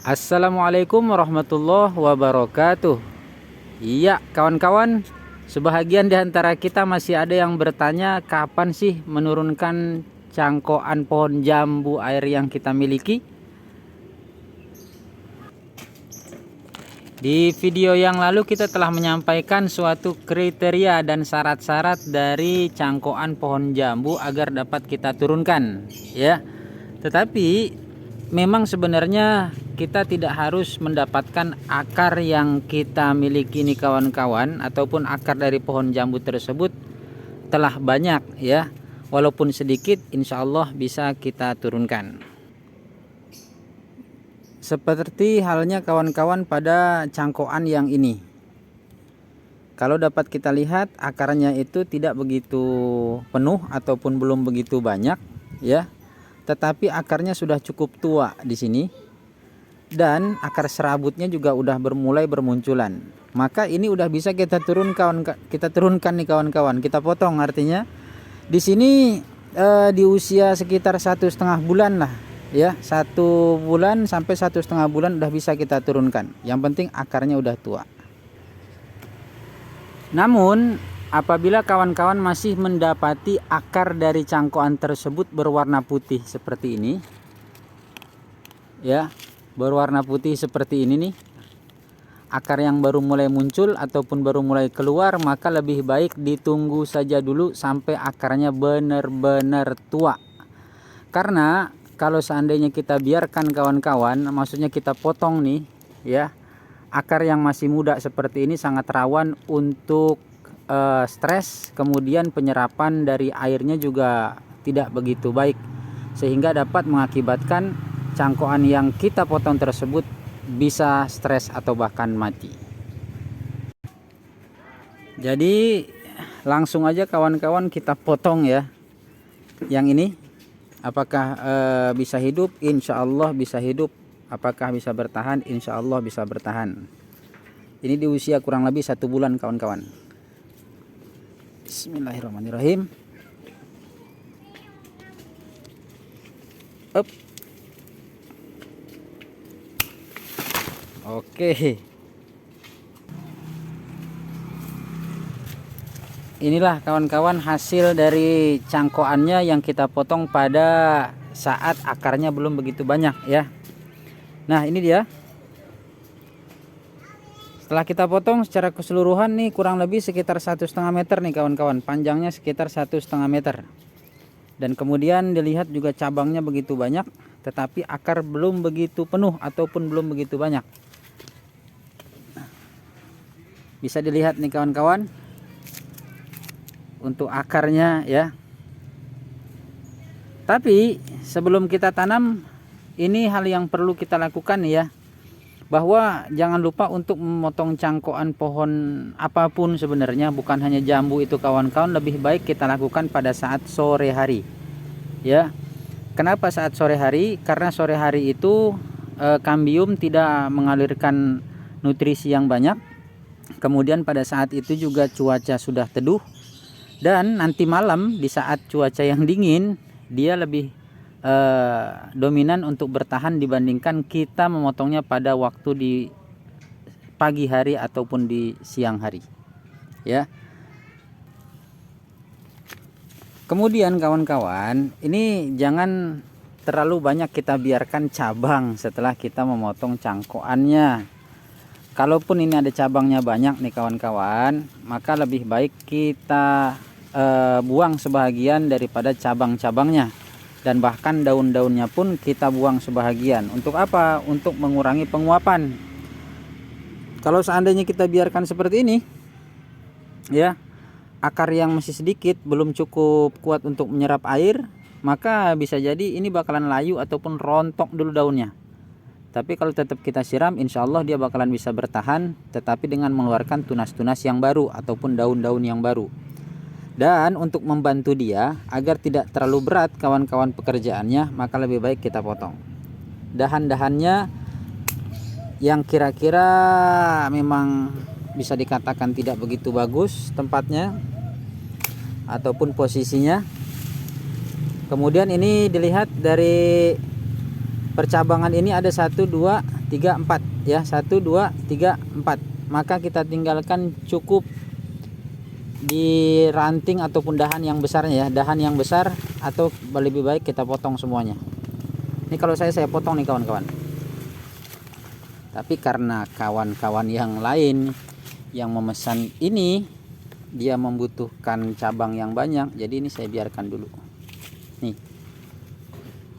Assalamualaikum warahmatullahi wabarakatuh. Iya, kawan-kawan, sebahagian di antara kita masih ada yang bertanya kapan sih menurunkan cangkokan pohon jambu air yang kita miliki. Di video yang lalu kita telah menyampaikan suatu kriteria dan syarat-syarat dari cangkokan pohon jambu agar dapat kita turunkan, ya. Tetapi memang sebenarnya kita tidak harus mendapatkan akar yang kita miliki ini kawan-kawan, ataupun akar dari pohon jambu tersebut telah banyak, ya. Walaupun sedikit, insya Allah bisa kita turunkan. Seperti halnya kawan-kawan pada cangkokan yang ini. Kalau dapat kita lihat, akarnya itu tidak begitu penuh ataupun belum begitu banyak, ya. Tetapi akarnya sudah cukup tua di sini, dan akar serabutnya juga udah mulai bermunculan. Maka ini udah bisa kita turunkan nih kawan-kawan. Kita potong, artinya di sini di usia sekitar 1,5 bulan lah, ya. 1 bulan sampai 1,5 bulan udah bisa kita turunkan. Yang penting akarnya udah tua. Namun apabila kawan-kawan masih mendapati akar dari cangkokan tersebut berwarna putih seperti ini, ya, berwarna putih seperti ini nih, akar yang baru mulai muncul ataupun baru mulai keluar, maka lebih baik ditunggu saja dulu sampai akarnya benar-benar tua. Karena kalau seandainya kita biarkan kawan-kawan, maksudnya kita potong nih, ya, akar yang masih muda seperti ini sangat rawan untuk stres, kemudian penyerapan dari airnya juga tidak begitu baik, sehingga dapat mengakibatkan cangkokan yang kita potong tersebut bisa stres atau bahkan mati. Jadi langsung aja kawan-kawan kita potong, ya. Yang ini apakah bisa hidup? Insya Allah bisa hidup. Apakah bisa bertahan? Insya Allah bisa bertahan. Ini di usia kurang lebih 1 bulan kawan-kawan. Bismillahirrahmanirrahim. Up. Oke. Inilah kawan-kawan hasil dari cangkokannya yang kita potong pada saat akarnya belum begitu banyak, ya. Nah, ini dia. Setelah kita potong secara keseluruhan nih kurang lebih sekitar 1,5 meter nih kawan-kawan. Panjangnya sekitar 1,5 meter. Dan kemudian dilihat juga cabangnya begitu banyak, tetapi akar belum begitu penuh ataupun belum begitu banyak. Bisa dilihat nih kawan-kawan untuk akarnya, ya. Tapi sebelum kita tanam, ini hal yang perlu kita lakukan, ya, bahwa jangan lupa untuk memotong cangkokan pohon apapun sebenarnya, bukan hanya jambu itu kawan-kawan, lebih baik kita lakukan pada saat sore hari, ya. Kenapa saat sore hari? Karena sore hari itu kambium tidak mengalirkan nutrisi yang banyak. Kemudian pada saat itu juga cuaca sudah teduh, dan nanti malam di saat cuaca yang dingin dia lebih dominan untuk bertahan dibandingkan kita memotongnya pada waktu di pagi hari ataupun di siang hari, ya. Kemudian kawan-kawan, ini jangan terlalu banyak kita biarkan cabang setelah kita memotong cangkokannya. Kalaupun ini ada cabangnya banyak nih kawan-kawan, maka lebih baik kita buang sebahagian daripada cabang-cabangnya. Dan bahkan daun-daunnya pun kita buang sebahagian. Untuk apa? Untuk mengurangi penguapan. Kalau seandainya kita biarkan seperti ini, ya, akar yang masih sedikit belum cukup kuat untuk menyerap air, maka bisa jadi ini bakalan layu ataupun rontok dulu daunnya. Tapi kalau tetap kita siram, insya Allah dia bakalan bisa bertahan, tetapi dengan mengeluarkan tunas-tunas yang baru ataupun daun-daun yang baru. Dan untuk membantu dia agar tidak terlalu berat kawan-kawan pekerjaannya, maka lebih baik kita potong dahan-dahannya yang kira-kira memang bisa dikatakan tidak begitu bagus tempatnya ataupun posisinya. Kemudian ini dilihat dari percabangan ini ada 1, 2, 3, 4 ya. 1, 2, 3, 4. Maka kita tinggalkan cukup di ranting ataupun dahan yang besarnya ya, dahan yang besar, atau lebih baik kita potong semuanya. Ini kalau saya potong nih kawan-kawan. Tapi karena kawan-kawan yang lain yang memesan ini dia membutuhkan cabang yang banyak, jadi ini saya biarkan dulu. Nih,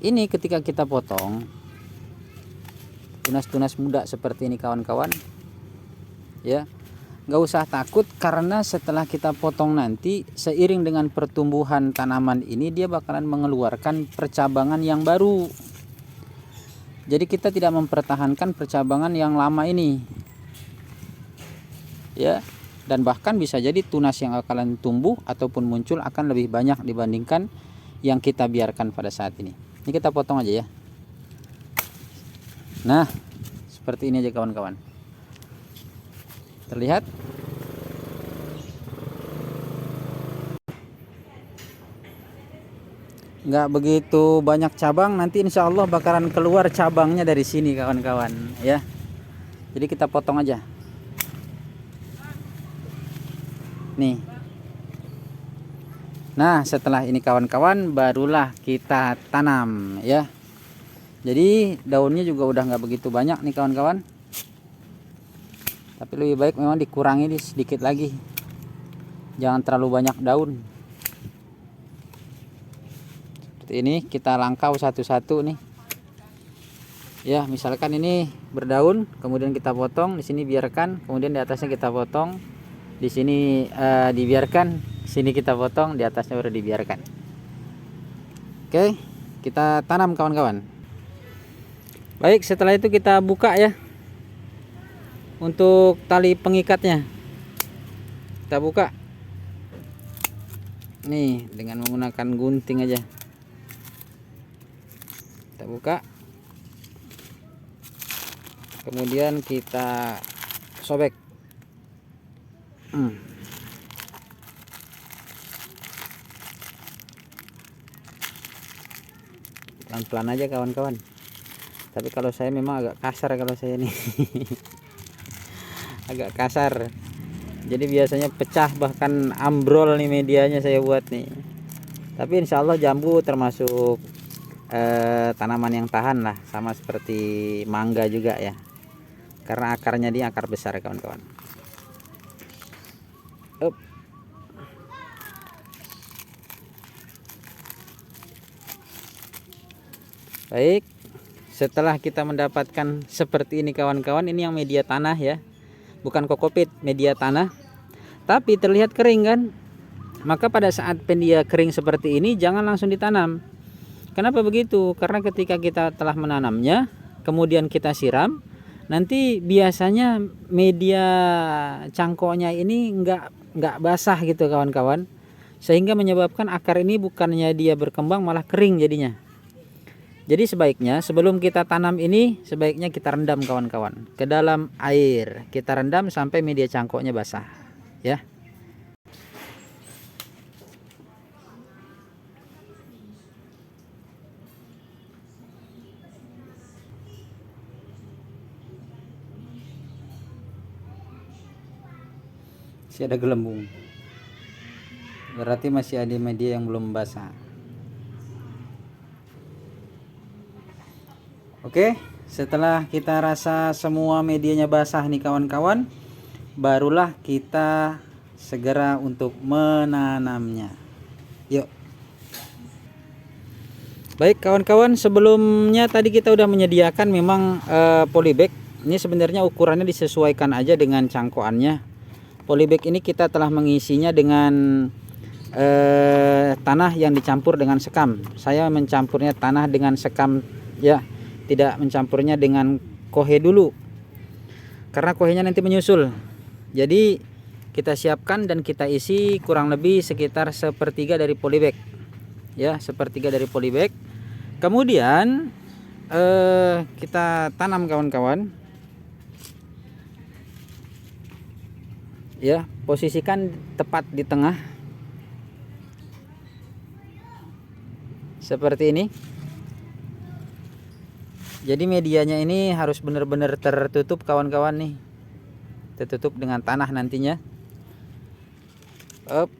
ini ketika kita potong tunas-tunas muda seperti ini kawan-kawan ya, nggak usah takut, karena setelah kita potong nanti seiring dengan pertumbuhan tanaman ini dia bakalan mengeluarkan percabangan yang baru. Jadi kita tidak mempertahankan percabangan yang lama ini ya, dan bahkan bisa jadi tunas yang akan tumbuh ataupun muncul akan lebih banyak dibandingkan yang kita biarkan pada saat ini. Ini kita potong aja ya. Nah, seperti ini aja kawan-kawan. Terlihat? Nggak begitu banyak cabang, nanti insya Allah bakalan keluar cabangnya dari sini kawan-kawan ya. Jadi kita potong aja nih. Nah, setelah ini kawan-kawan barulah kita tanam ya. Jadi daunnya juga udah nggak begitu banyak nih kawan-kawan, tapi lebih baik memang dikurangi sedikit lagi, jangan terlalu banyak daun. Ini kita langkau satu-satu nih ya. Misalkan ini berdaun, kemudian kita potong di sini, biarkan, kemudian di atasnya kita potong, di sini dibiarkan, sini kita potong, di atasnya baru dibiarkan. Oke, kita tanam kawan-kawan. Baik, setelah itu kita buka ya untuk tali pengikatnya. Kita buka nih dengan menggunakan gunting aja. Kita buka, kemudian kita sobek. Pelan-pelan aja kawan-kawan. Tapi kalau saya memang agak kasar, kalau saya nih agak kasar. Jadi biasanya pecah, bahkan ambrol nih medianya saya buat nih. Tapi insya Allah jambu termasuk tanaman yang tahan lah, sama seperti mangga juga ya, karena akarnya dia akar besar kawan-kawan. Baik, setelah kita mendapatkan seperti ini kawan-kawan, ini yang media tanah ya, bukan kokopit, media tanah, tapi terlihat kering kan. Maka pada saat dia kering seperti ini jangan langsung ditanam. Kenapa begitu? Karena ketika kita telah menanamnya, kemudian kita siram, nanti biasanya media cangkoknya ini nggak basah gitu kawan-kawan, sehingga menyebabkan akar ini bukannya dia berkembang malah kering jadinya. Jadi sebaiknya sebelum kita tanam ini, sebaiknya kita rendam kawan-kawan ke dalam air. Kita rendam sampai media cangkoknya basah ya. Masih ada gelembung, berarti masih ada media yang belum basah. Oke, setelah kita rasa semua medianya basah nih kawan-kawan, barulah kita segera untuk menanamnya. Yuk. Baik kawan-kawan, sebelumnya tadi kita udah menyediakan memang polybag. Ini sebenarnya ukurannya disesuaikan aja dengan cangkokannya. Polybag ini kita telah mengisinya dengan tanah yang dicampur dengan sekam. Saya mencampurnya tanah dengan sekam ya, tidak mencampurnya dengan kohe dulu, karena kohenya nanti menyusul. Jadi kita siapkan dan kita isi kurang lebih sekitar 1/3 dari polybag ya, 1/3 dari polybag. Kemudian kita tanam kawan-kawan ya, posisikan tepat di tengah seperti ini. Jadi medianya ini harus benar-benar tertutup kawan-kawan nih, tertutup dengan tanah nantinya. Up.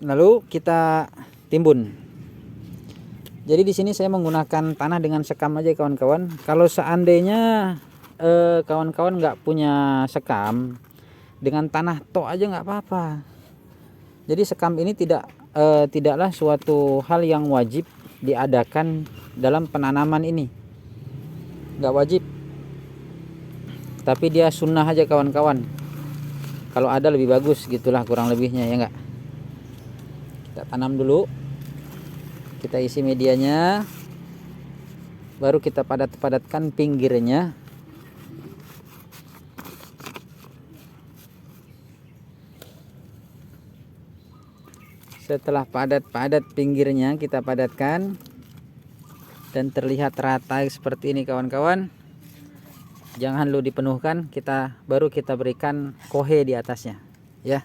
Lalu kita timbun. Jadi di sini saya menggunakan tanah dengan sekam aja kawan-kawan. Kalau seandainya kawan-kawan nggak punya sekam, dengan tanah tok aja nggak apa-apa. Jadi sekam ini tidaklah suatu hal yang wajib diadakan dalam penanaman ini, nggak wajib, tapi dia sunnah aja kawan-kawan. Kalau ada lebih bagus, gitulah kurang lebihnya ya nggak. Kita tanam dulu, kita isi medianya, baru kita padat-padatkan pinggirnya. Setelah padat-padat pinggirnya kita padatkan dan terlihat rata seperti ini kawan-kawan. Jangan lu dipenuhkan, baru kita berikan kohe di atasnya ya.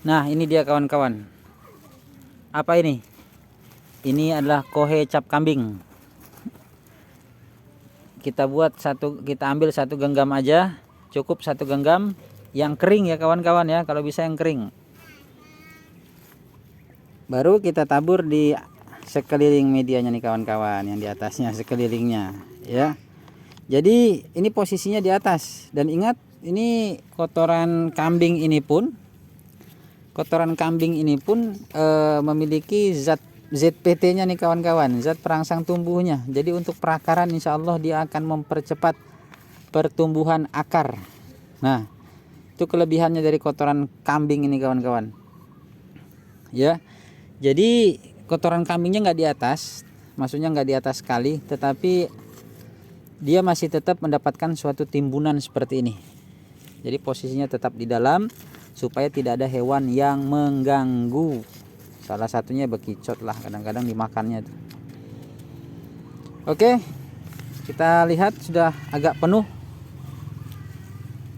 Nah, ini dia kawan-kawan. Apa ini? Ini adalah kohe cap kambing. Kita ambil satu genggam aja, cukup satu genggam. Yang kering ya kawan-kawan ya, kalau bisa yang kering. Baru kita tabur di sekeliling medianya nih kawan-kawan, yang di atasnya sekelilingnya ya. Jadi ini posisinya di atas, dan ingat ini kotoran kambing ini pun memiliki zat ZPT-nya nih kawan-kawan, zat perangsang tumbuhnya. Jadi untuk perakaran insya Allah dia akan mempercepat pertumbuhan akar. Nah, itu kelebihannya dari kotoran kambing ini kawan-kawan ya. Jadi kotoran kambingnya nggak di atas, maksudnya nggak di atas sekali, tetapi dia masih tetap mendapatkan suatu timbunan seperti ini. Jadi posisinya tetap di dalam supaya tidak ada hewan yang mengganggu. Salah satunya bekicot lah, kadang-kadang dimakannya tuh. Oke, kita lihat sudah agak penuh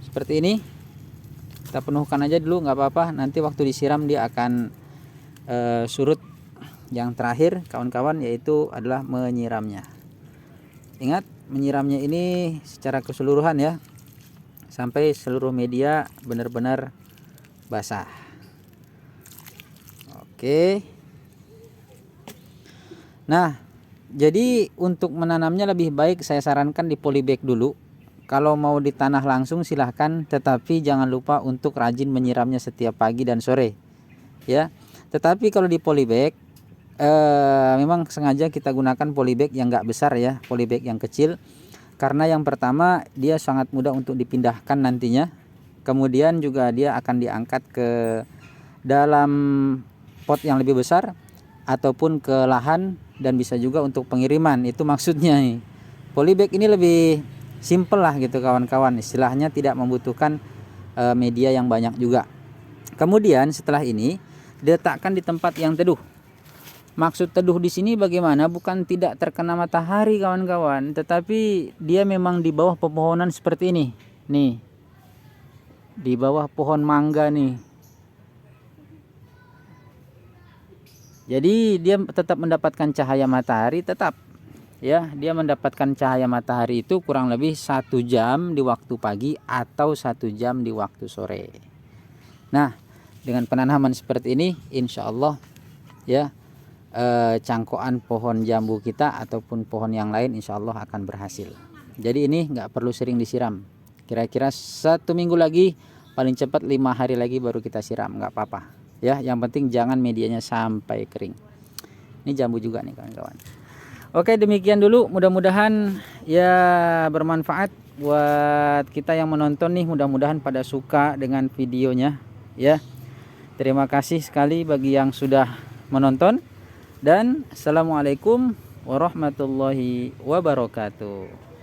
seperti ini. Kita penuhkan aja dulu, nggak apa-apa, nanti waktu disiram dia akan surut. Yang terakhir kawan-kawan yaitu adalah menyiramnya. Ingat, menyiramnya ini secara keseluruhan ya, sampai seluruh media benar-benar basah. Oke. Nah, jadi untuk menanamnya lebih baik saya sarankan di polybag dulu. Kalau mau di tanah langsung silahkan, tetapi jangan lupa untuk rajin menyiramnya setiap pagi dan sore ya. Tetapi kalau di polybag memang sengaja kita gunakan polybag yang enggak besar ya, polybag yang kecil, karena yang pertama dia sangat mudah untuk dipindahkan nantinya. Kemudian juga dia akan diangkat ke dalam pot yang lebih besar ataupun ke lahan, dan bisa juga untuk pengiriman. Itu maksudnya nih. Polybag ini lebih simple lah gitu kawan-kawan, istilahnya tidak membutuhkan media yang banyak juga. Kemudian setelah ini diletakkan di tempat yang teduh. Maksud teduh di sini bagaimana? Bukan tidak terkena matahari kawan-kawan, tetapi dia memang di bawah pepohonan seperti ini. Nih, di bawah pohon mangga nih. Jadi dia tetap mendapatkan cahaya matahari, tetap ya, dia mendapatkan cahaya matahari itu kurang lebih 1 jam di waktu pagi atau 1 jam di waktu sore. Nah, dengan penanaman seperti ini insya Allah ya, cangkokan pohon jambu kita ataupun pohon yang lain insya Allah akan berhasil. Jadi ini nggak perlu sering disiram, kira-kira 1 minggu lagi, paling cepat 5 hari lagi baru kita siram, nggak apa-apa ya. Yang penting jangan medianya sampai kering. Ini jambu juga nih kawan-kawan. Oke, demikian dulu, mudah-mudahan ya bermanfaat buat kita yang menonton nih, mudah-mudahan pada suka dengan videonya ya. Terima kasih sekali bagi yang sudah menonton, dan assalamualaikum warahmatullahi wabarakatuh.